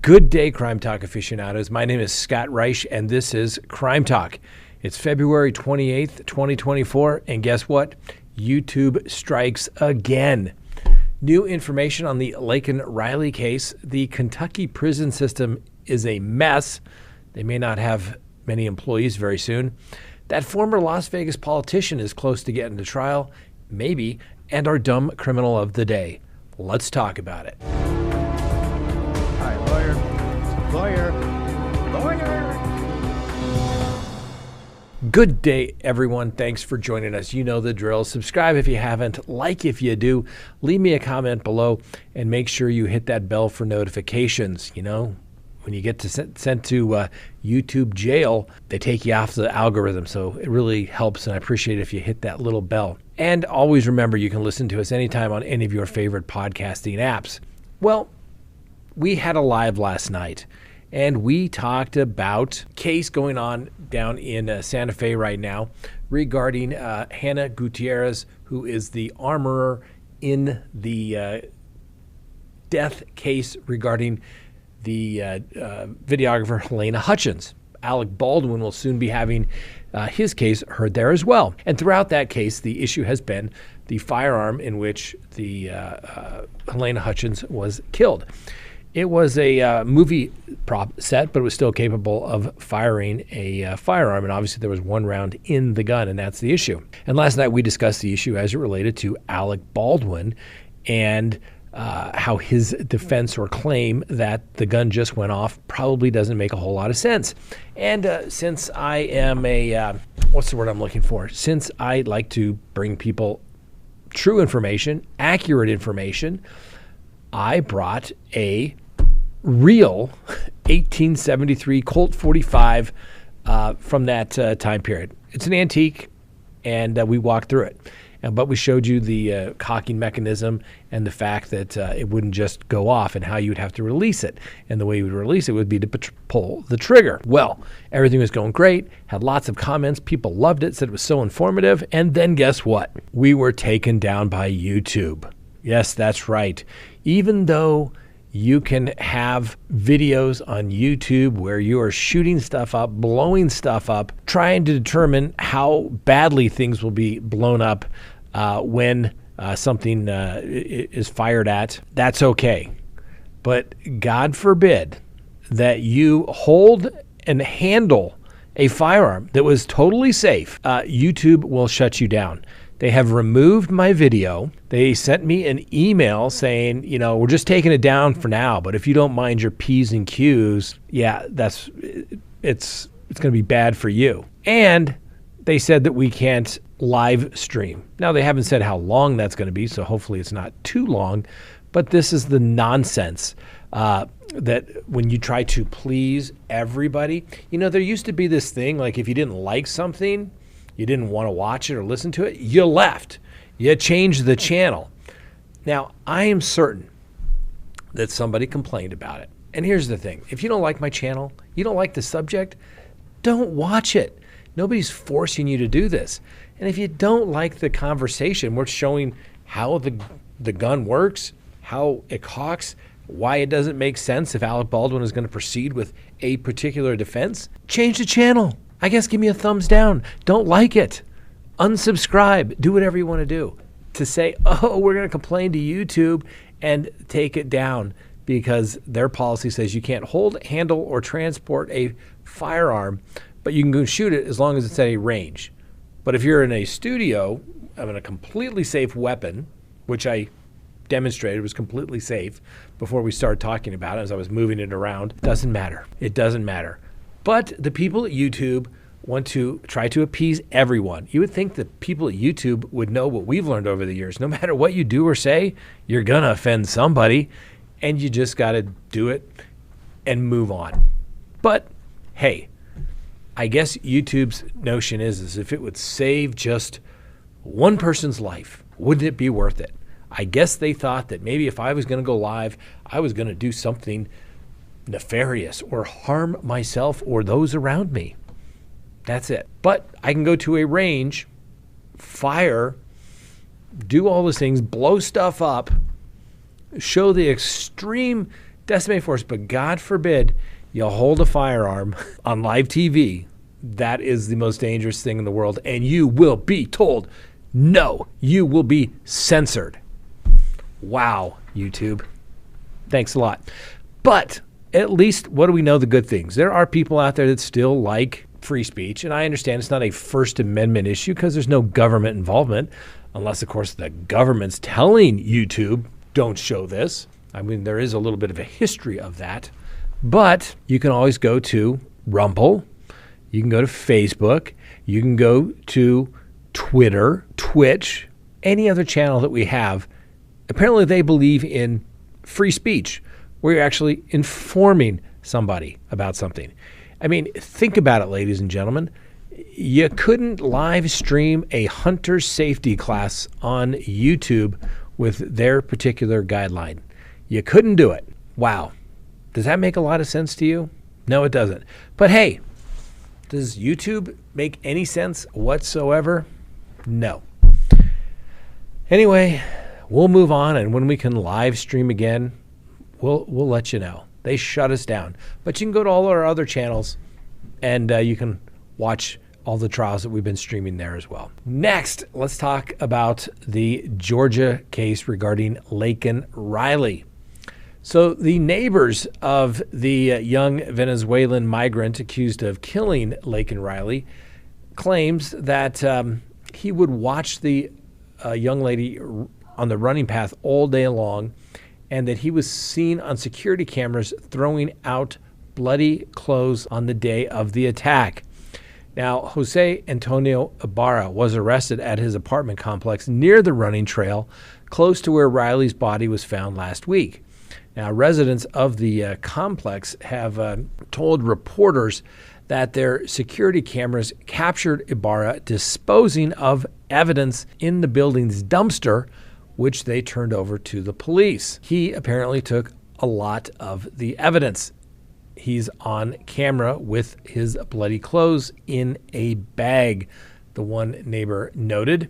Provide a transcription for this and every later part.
Good day, Crime Talk aficionados. My name is Scott Reich, and this is Crime Talk. It's February 28th, 2024, and guess what? YouTube strikes again. New information on the Laken Riley case. The Kentucky prison system is a mess. They may not have many employees very soon. That former Las Vegas politician is close to getting to trial, maybe, and our dumb criminal of the day. Let's talk about it. Hi, lawyer. Good day, everyone. Thanks for joining us. You know the drill. Subscribe if you haven't, like if you do, leave me a comment below, and make sure you hit that bell for notifications. You know, when you get sent to YouTube jail, they take you off the algorithm, so it really helps, and I appreciate it if you hit that little bell. And always remember, you can listen to us anytime on any of your favorite podcasting apps. Well, we had a live last night, and we talked about a case going on down in Santa Fe right now regarding Hannah Gutierrez, who is the armorer in the death case regarding the videographer Helena Hutchins. Alec Baldwin will soon be having his case heard there as well. And throughout that case, the issue has been the firearm in which the Helena Hutchins was killed. It was a movie prop set, but it was still capable of firing a firearm. And obviously there was one round in the gun, and that's the issue. And last night we discussed the issue as it related to Alec Baldwin and how his defense or claim that the gun just went off probably doesn't make a whole lot of sense. And since I am what's the word I'm looking for? Since I like to bring people true information, accurate information, I brought a real 1873 Colt 45 from that time period. It's an antique, and we walked through it. But we showed you the cocking mechanism and the fact that it wouldn't just go off and how you would have to release it. And the way you would release it would be to pull the trigger. Well, everything was going great, had lots of comments. People loved it, said it was so informative. And then guess what? We were taken down by YouTube. Yes, that's right. Even though you can have videos on YouTube where you are shooting stuff up, blowing stuff up, trying to determine how badly things will be blown up when something is fired at, that's okay. But God forbid that you hold and handle a firearm that was totally safe. YouTube will shut you down. They have removed my video. They sent me an email saying, you know, we're just taking it down for now, but if you don't mind your P's and Q's, yeah, it's going to be bad for you. And they said that we can't live stream. Now, they haven't said how long that's going to be, so hopefully it's not too long, but this is the nonsense that when you try to please everybody, you know, there used to be this thing, like if you didn't like something, you didn't want to watch it or listen to it, you left. You changed the channel. Now, I am certain that somebody complained about it. And here's the thing. If you don't like my channel, you don't like the subject, don't watch it. Nobody's forcing you to do this. And if you don't like the conversation, we're showing how the gun works, how it cocks, why it doesn't make sense if Alec Baldwin is going to proceed with a particular defense, change the channel. I guess give me a thumbs down. Don't like it. Unsubscribe. Do whatever you want to do. To say, oh, we're going to complain to YouTube and take it down because their policy says you can't hold, handle, or transport a firearm, but you can go shoot it as long as it's at a range. But if you're in a studio having a completely safe weapon, which I demonstrated was completely safe before we started talking about it as I was moving it around, doesn't matter. It doesn't matter. But the people at YouTube want to try to appease everyone. You would think that people at YouTube would know what we've learned over the years. No matter what you do or say, you're going to offend somebody, and you just got to do it and move on. But, hey, I guess YouTube's notion is if it would save just one person's life, wouldn't it be worth it? I guess they thought that maybe if I was going to go live, I was going to do something nefarious or harm myself or those around me. That's it. But I can go to a range, fire, do all those things, blow stuff up, show the extreme decimate force, but God forbid you hold a firearm on live TV. That is the most dangerous thing in the world, and you will be told no. You will be censored. Wow, YouTube. Thanks a lot. But at least, what do we know the good things? There are people out there that still like free speech, and I understand it's not a First Amendment issue because there's no government involvement, unless, of course, the government's telling YouTube, don't show this. I mean, there is a little bit of a history of that. But you can always go to Rumble. You can go to Facebook. You can go to Twitter, Twitch, any other channel that we have. Apparently, they believe in free speech, where you're actually informing somebody about something. I mean, think about it, ladies and gentlemen. You couldn't live stream a hunter safety class on YouTube with their particular guideline. You couldn't do it. Wow. Does that make a lot of sense to you? No, it doesn't. But hey, does YouTube make any sense whatsoever? No. Anyway, we'll move on, and when we can live stream again, we'll let you know. They shut us down. But you can go to all our other channels, and you can watch all the trials that we've been streaming there as well. Next, let's talk about the Georgia case regarding Laken Riley. So the neighbors of the young Venezuelan migrant accused of killing Laken Riley claims that he would watch the young lady on the running path all day long, and that he was seen on security cameras throwing out bloody clothes on the day of the attack. Now, Jose Antonio Ibarra was arrested at his apartment complex near the running trail, close to where Riley's body was found last week. Now, residents of the complex have told reporters that their security cameras captured Ibarra disposing of evidence in the building's dumpster, which they turned over to the police. He apparently took a lot of the evidence. He's on camera with his bloody clothes in a bag, the one neighbor noted.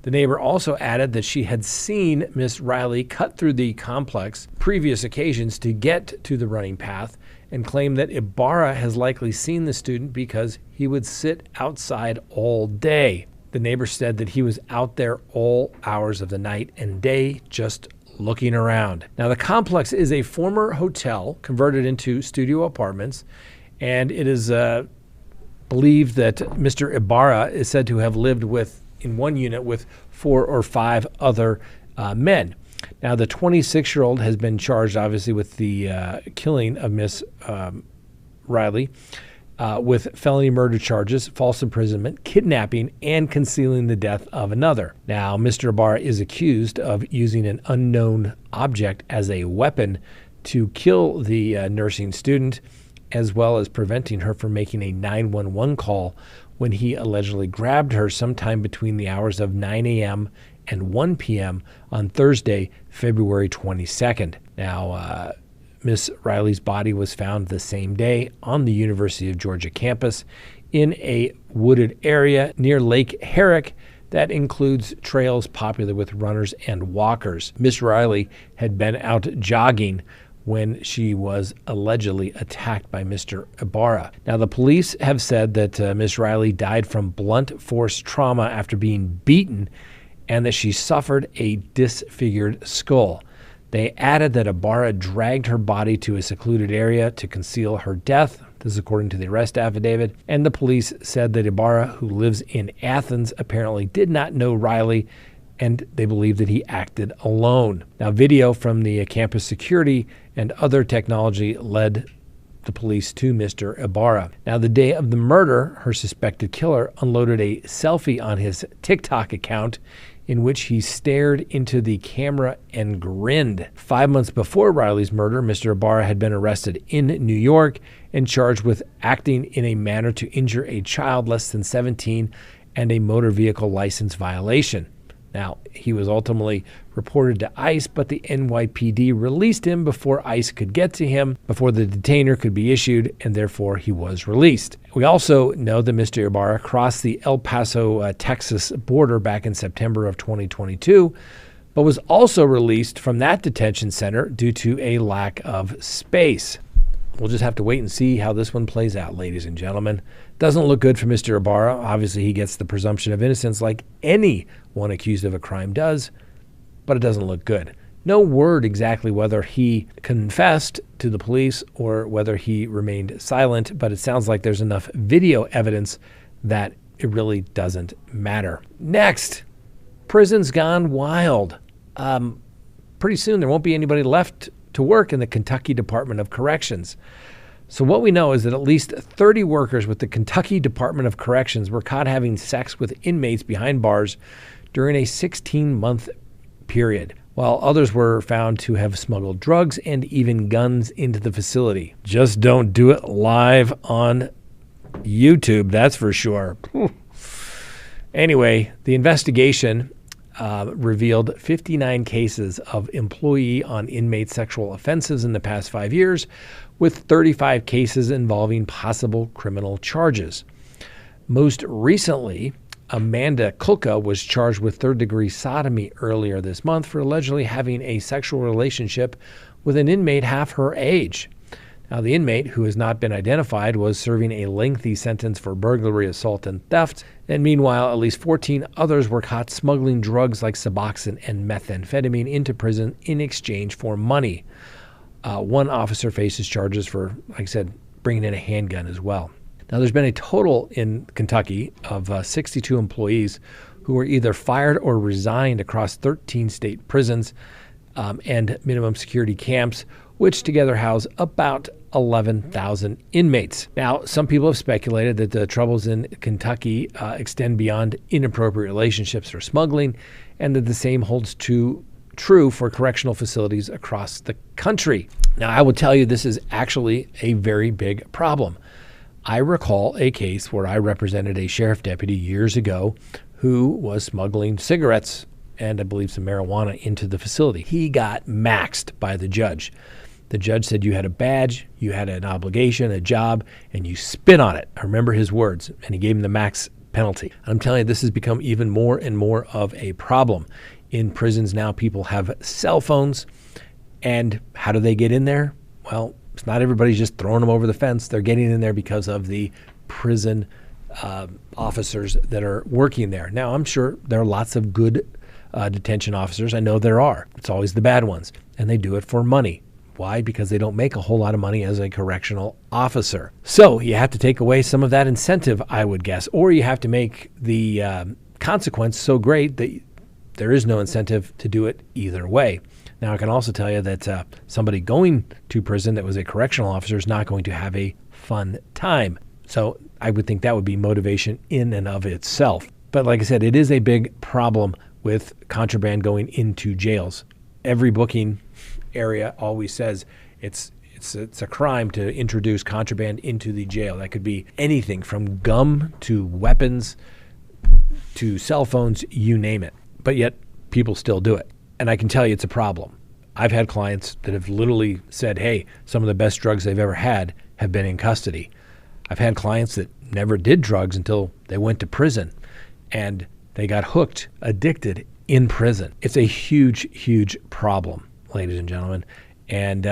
The neighbor also added that she had seen Miss Riley cut through the complex previous occasions to get to the running path, and claimed that Ibarra has likely seen the student because he would sit outside all day. The neighbor said that he was out there all hours of the night and day just looking around. Now, the complex is a former hotel converted into studio apartments, and it is believed that Mr. Ibarra is said to have lived in one unit with 4 or 5 other men. Now, the 26-year-old has been charged, obviously, with the killing of Miss Riley, with felony murder charges, false imprisonment, kidnapping, and concealing the death of another. Now, Mr. Ibarra is accused of using an unknown object as a weapon to kill the nursing student, as well as preventing her from making a 911 call when he allegedly grabbed her sometime between the hours of 9 a.m. and 1 p.m. on Thursday, February 22nd. Now, Miss Riley's body was found the same day on the University of Georgia campus in a wooded area near Lake Herrick that includes trails popular with runners and walkers. Miss Riley had been out jogging when she was allegedly attacked by Mr. Ibarra. Now, the police have said that Miss Riley died from blunt force trauma after being beaten, and that she suffered a disfigured skull. They added that Ibarra dragged her body to a secluded area to conceal her death. This is according to the arrest affidavit. And the police said that Ibarra, who lives in Athens, apparently did not know Riley, and they believe that he acted alone. Now, video from the campus security and other technology led the police to Mr. Ibarra. Now, the day of the murder, her suspected killer unloaded a selfie on his TikTok account in which he stared into the camera and grinned. 5 months before Riley's murder, Mr. Ibarra had been arrested in New York and charged with acting in a manner to injure a child less than 17 and a motor vehicle license violation. Now, he was ultimately reported to ICE, but the NYPD released him before ICE could get to him, before the detainer could be issued, and therefore he was released. We also know that Mr. Ibarra crossed the El Paso, Texas border back in September of 2022, but was also released from that detention center due to a lack of space. We'll just have to wait and see how this one plays out, ladies and gentlemen. Doesn't look good for Mr. Ibarra. Obviously, he gets the presumption of innocence like anyone accused of a crime does, but it doesn't look good. No word exactly whether he confessed to the police or whether he remained silent, but it sounds like there's enough video evidence that it really doesn't matter. Next, prison's gone wild. Pretty soon there won't be anybody left to work in the Kentucky Department of Corrections. So what we know is that at least 30 workers with the Kentucky Department of Corrections were caught having sex with inmates behind bars during a 16-month period, while others were found to have smuggled drugs and even guns into the facility. Just don't do it live on YouTube, that's for sure. Anyway, the investigation revealed 59 cases of employee on inmate sexual offenses in the past 5 years, with 35 cases involving possible criminal charges. Most recently, Amanda Kulka was charged with third-degree sodomy earlier this month for allegedly having a sexual relationship with an inmate half her age. Now, the inmate, who has not been identified, was serving a lengthy sentence for burglary, assault, and theft. And meanwhile, at least 14 others were caught smuggling drugs like Suboxone and methamphetamine into prison in exchange for money. One officer faces charges for, like I said, bringing in a handgun as well. Now, there's been a total in Kentucky of 62 employees who were either fired or resigned across 13 state prisons and minimum security camps, which together house about 11,000 inmates. Now, some people have speculated that the troubles in Kentucky extend beyond inappropriate relationships or smuggling, and that the same holds true for correctional facilities across the country. Now, I will tell you, this is actually a very big problem. I recall a case where I represented a sheriff deputy years ago who was smuggling cigarettes and I believe some marijuana into the facility. He got maxed by the judge. The judge said you had a badge, you had an obligation, a job, and you spit on it. I remember his words, and he gave him the max penalty. I'm telling you, this has become even more and more of a problem. In prisons now, people have cell phones, and how do they get in there? Well, it's not everybody's just throwing them over the fence. They're getting in there because of the prison officers that are working there. Now, I'm sure there are lots of good detention officers. I know there are. It's always the bad ones, and they do it for money. Why? Because they don't make a whole lot of money as a correctional officer. So you have to take away some of that incentive, I would guess, or you have to make the consequence so great that there is no incentive to do it either way. Now, I can also tell you that somebody going to prison that was a correctional officer is not going to have a fun time. So I would think that would be motivation in and of itself. But like I said, it is a big problem with contraband going into jails. Every booking area always says it's a crime to introduce contraband into the jail. That could be anything from gum to weapons to cell phones, you name it. But yet people still do it. And I can tell you it's a problem. I've had clients that have literally said, hey, some of the best drugs they've ever had have been in custody. I've had clients that never did drugs until they went to prison and they got hooked, addicted in prison. It's a huge, huge problem, ladies and gentlemen. And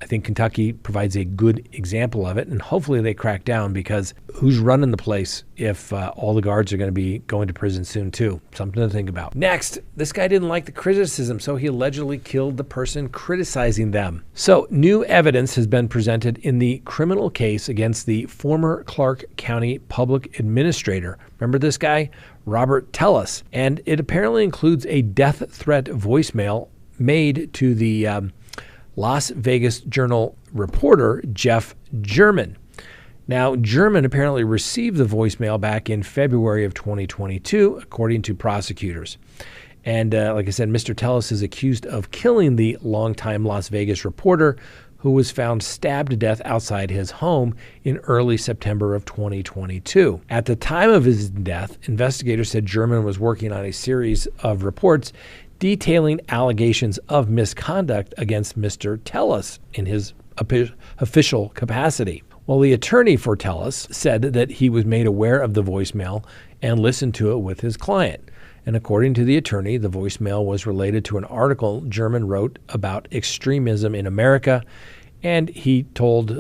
I think Kentucky provides a good example of it, and hopefully they crack down, because who's running the place if all the guards are going to be going to prison soon too? Something to think about. Next, this guy didn't like the criticism, so he allegedly killed the person criticizing them. So new evidence has been presented in the criminal case against the former Clark County public administrator. Remember this guy? Robert Tellis. And it apparently includes a death threat voicemail made to the Las Vegas Journal reporter, Jeff German. Now, German apparently received the voicemail back in February of 2022, according to prosecutors. And like I said, Mr. Tellis is accused of killing the longtime Las Vegas reporter who was found stabbed to death outside his home in early September of 2022. At the time of his death, investigators said German was working on a series of reports detailing allegations of misconduct against Mr. Tellis in his official capacity. Well, the attorney for Tellis said that he was made aware of the voicemail and listened to it with his client. And according to the attorney, the voicemail was related to an article German wrote about extremism in America. And he told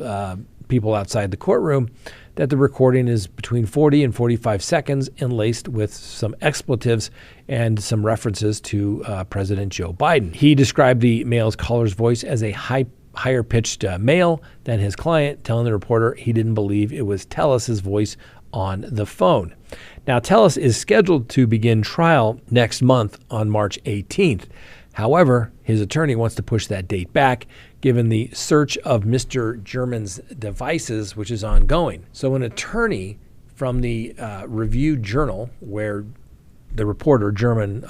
people outside the courtroom that the recording is between 40 and 45 seconds and laced with some expletives and some references to President Joe Biden. He described the male's caller's voice as a higher-pitched male than his client, telling the reporter he didn't believe it was Tellis's voice on the phone. Now, Tellis is scheduled to begin trial next month on March 18th. However, his attorney wants to push that date back given the search of Mr. German's devices, which is ongoing. So an attorney from the Review Journal, where the reporter German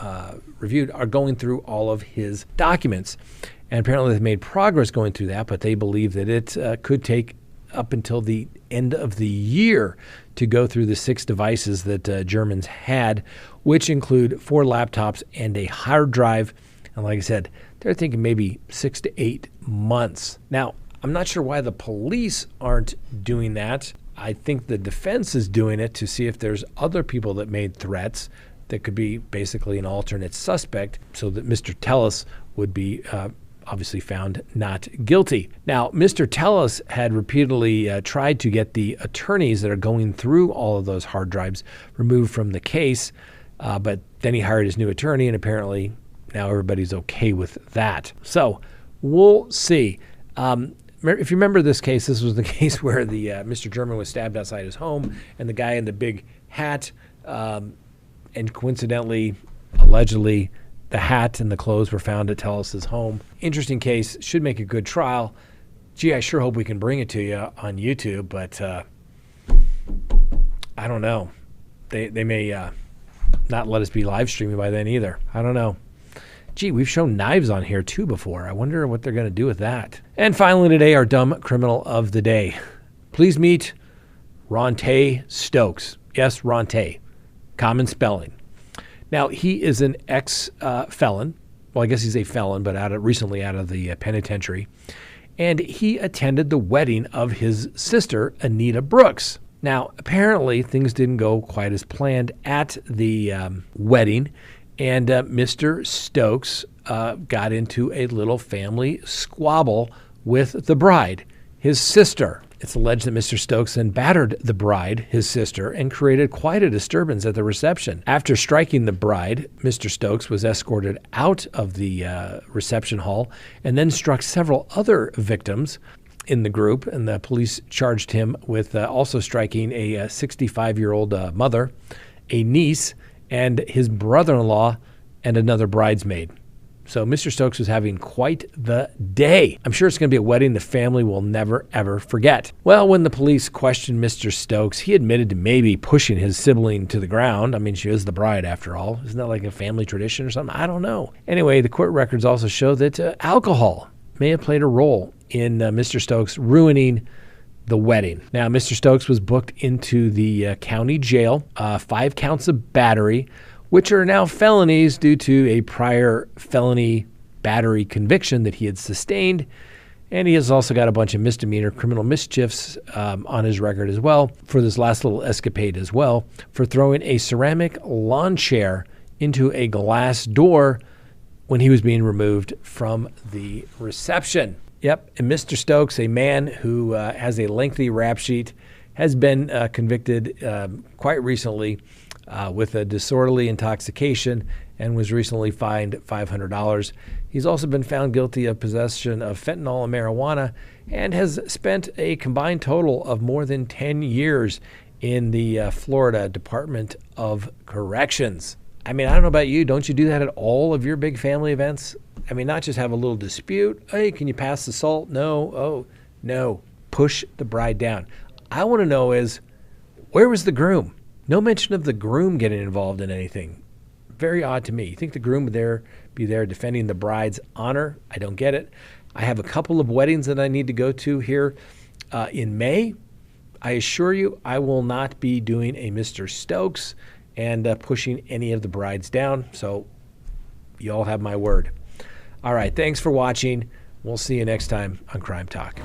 reviewed, are going through all of his documents. And apparently they've made progress going through that, but they believe that it could take up until the end of the year to go through the 6 devices that Germans had, which include 4 laptops and a hard drive. And like I said, they're thinking maybe 6 to 8 months. Now, I'm not sure why the police aren't doing that. I think the defense is doing it to see if there's other people that made threats that could be basically an alternate suspect so that Mr. Tellis would be obviously found not guilty. Now, Mr. Tellis had repeatedly tried to get the attorneys that are going through all of those hard drives removed from the case, but then he hired his new attorney, and apparently now everybody's okay with that. So we'll see. If you remember this case, this was the case where the Mr. German was stabbed outside his home, and the guy in the big hat, and coincidentally, allegedly, the hat and the clothes were found at Tellis's home. Interesting case. Should make a good trial. Gee, I sure hope we can bring it to you on YouTube, but I don't know. They may not let us be live streaming by then either. I don't know. Gee, we've shown knives on here too before. I wonder what they're going to do with that. And finally today, our dumb criminal of the day. Please meet Ronte Stokes. Yes, Ronte. Common spelling. Now, he is an ex-felon. Well, I guess he's a felon, but recently out of the penitentiary. And he attended the wedding of his sister, Anita Brooks. Now, apparently, things didn't go quite as planned at the wedding. And Mr. Stokes got into a little family squabble with the bride, his sister. It's alleged that Mr. Stokes then battered the bride, his sister, and created quite a disturbance at the reception. After striking the bride, Mr. Stokes was escorted out of the reception hall and then struck several other victims in the group, and the police charged him with also striking a 65-year-old mother, a niece, and his brother-in-law, and another bridesmaid. So Mr. Stokes was having quite the day. I'm sure it's going to be a wedding the family will never, ever forget. Well, when the police questioned Mr. Stokes, he admitted to maybe pushing his sibling to the ground. I mean, she is the bride after all. Isn't that like a family tradition or something? I don't know. Anyway, the court records also show that alcohol may have played a role in Mr. Stokes ruining the wedding. Now, Mr. Stokes was booked into the county jail, 5 counts of battery, which are now felonies due to a prior felony battery conviction that he had sustained. And he has also got a bunch of misdemeanor criminal mischiefs on his record as well for this last little escapade as well, for throwing a ceramic lawn chair into a glass door when he was being removed from the reception. Yep, and Mr. Stokes, a man who has a lengthy rap sheet, has been convicted quite recently with a disorderly intoxication and was recently fined $500. He's also been found guilty of possession of fentanyl and marijuana and has spent a combined total of more than 10 years in the Florida Department of Corrections. I mean, I don't know about you. Don't you do that at all of your big family events? I mean, not just have a little dispute. Hey, can you pass the salt? No. Oh, no. Push the bride down. I want to know is, where was the groom? No mention of the groom getting involved in anything. Very odd to me. You think the groom would be there defending the bride's honor? I don't get it. I have a couple of weddings that I need to go to here in May. I assure you I will not be doing a Mr. Stokes and pushing any of the brides down. So you all have my word. All right, thanks for watching. We'll see you next time on Crime Talk.